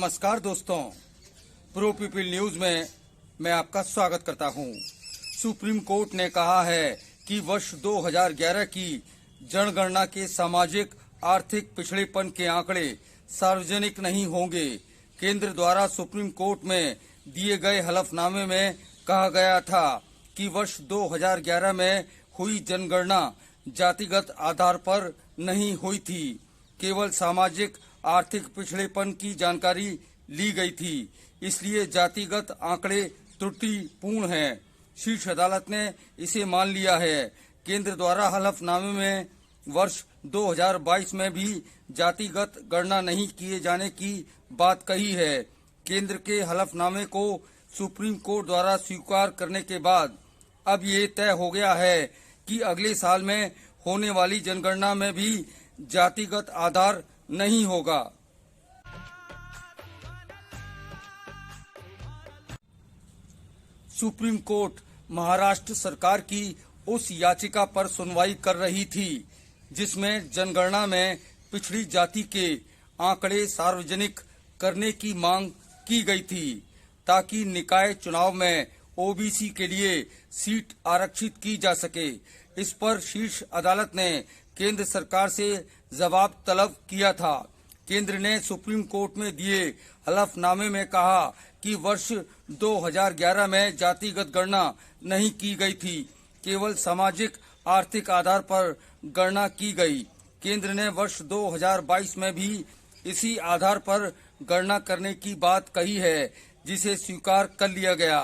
नमस्कार दोस्तों, pro people news में मैं आपका स्वागत करता हूं। सुप्रीम कोर्ट ने कहा है कि वर्ष 2011 की जनगणना के सामाजिक आर्थिक पिछड़ेपन के आंकड़े सार्वजनिक नहीं होंगे। केंद्र द्वारा सुप्रीम कोर्ट में दिए गए हलफनामे में कहा गया था कि वर्ष 2011 में हुई जनगणना जातिगत आधार पर नहीं हुई थी, केवल सामाजिक आर्थिक पिछड़ेपन की जानकारी ली गई थी, इसलिए जातिगत आंकड़े त्रुटिपूर्ण हैं। शीर्ष अदालत ने इसे मान लिया है। केंद्र द्वारा हलफनामे में वर्ष 2022 में भी जातिगत गणना नहीं किए जाने की बात कही है। केंद्र के हलफनामे को सुप्रीम कोर्ट द्वारा स्वीकार करने के बाद अब ये तय हो गया है कि अगले साल में होने वाली जनगणना में भी जातिगत आधार नहीं होगा। सुप्रीम कोर्ट महाराष्ट्र सरकार की उस याचिका पर सुनवाई कर रही थी जिसमें जनगणना में पिछड़ी जाति के आंकड़े सार्वजनिक करने की मांग की गई थी, ताकि निकाय चुनाव में ओबीसी के लिए सीट आरक्षित की जा सके। इस पर शीर्ष अदालत ने केंद्र सरकार से जवाब तलब किया था। केंद्र ने सुप्रीम कोर्ट में दिए हलफनामे में कहा कि वर्ष 2011 में जातिगत गणना नहीं की गई थी, केवल सामाजिक आर्थिक आधार पर गणना की गई। केंद्र ने वर्ष 2022 में भी इसी आधार पर गणना करने की बात कही है, जिसे स्वीकार कर लिया गया।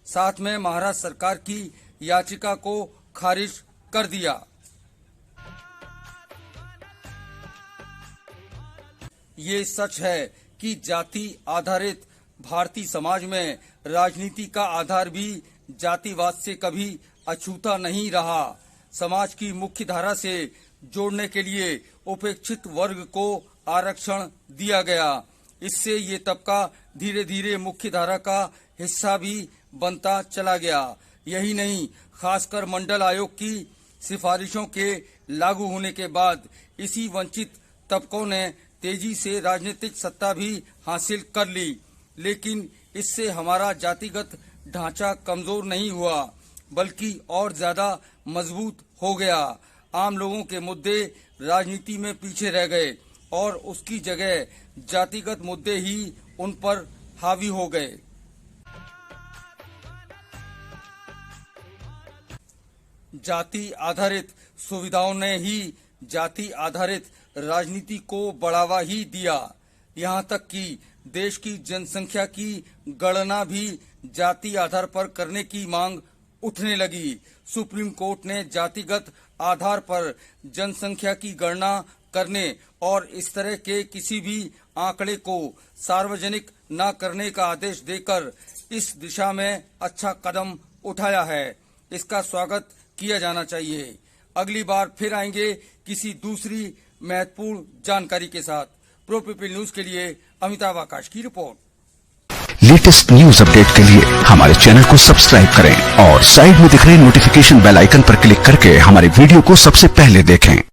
साथ में महाराष्ट्र सरकार की याचिका को खारिज कर दिया। ये सच है कि जाति आधारित भारतीय समाज में राजनीति का आधार भी जातिवाद से कभी अछूता नहीं रहा। समाज की मुख्य धारा से जोड़ने के लिए उपेक्षित वर्ग को आरक्षण दिया गया। इससे ये तबका धीरे धीरे मुख्य धारा का हिस्सा भी बनता चला गया। यही नहीं, खासकर मंडल आयोग की सिफारिशों के लागू होने के बाद इसी वंचित तबकों ने तेजी से राजनीतिक सत्ता भी हासिल कर ली। लेकिन इससे हमारा जातिगत ढांचा कमजोर नहीं हुआ, बल्कि और ज्यादा मजबूत हो गया। आम लोगों के मुद्दे राजनीति में पीछे रह गए और उसकी जगह जातिगत मुद्दे ही उन पर हावी हो गए। जाति आधारित सुविधाओं ने ही जाति आधारित राजनीति को बढ़ावा ही दिया। यहाँ तक कि देश की जनसंख्या की गणना भी जाति आधार पर करने की मांग उठने लगी। सुप्रीम कोर्ट ने जातिगत आधार पर जनसंख्या की गणना करने और इस तरह के किसी भी आंकड़े को सार्वजनिक न करने का आदेश देकर इस दिशा में अच्छा कदम उठाया है। इसका स्वागत किया जाना चाहिए। अगली बार फिर आएंगे किसी दूसरी महत्वपूर्ण जानकारी के साथ। प्रो पीपल न्यूज के लिए अमिताभ आकाश की रिपोर्ट। लेटेस्ट न्यूज अपडेट के लिए हमारे चैनल को सब्सक्राइब करें और साइड में दिख रहे नोटिफिकेशन बेल आइकन पर क्लिक करके हमारे वीडियो को सबसे पहले देखें।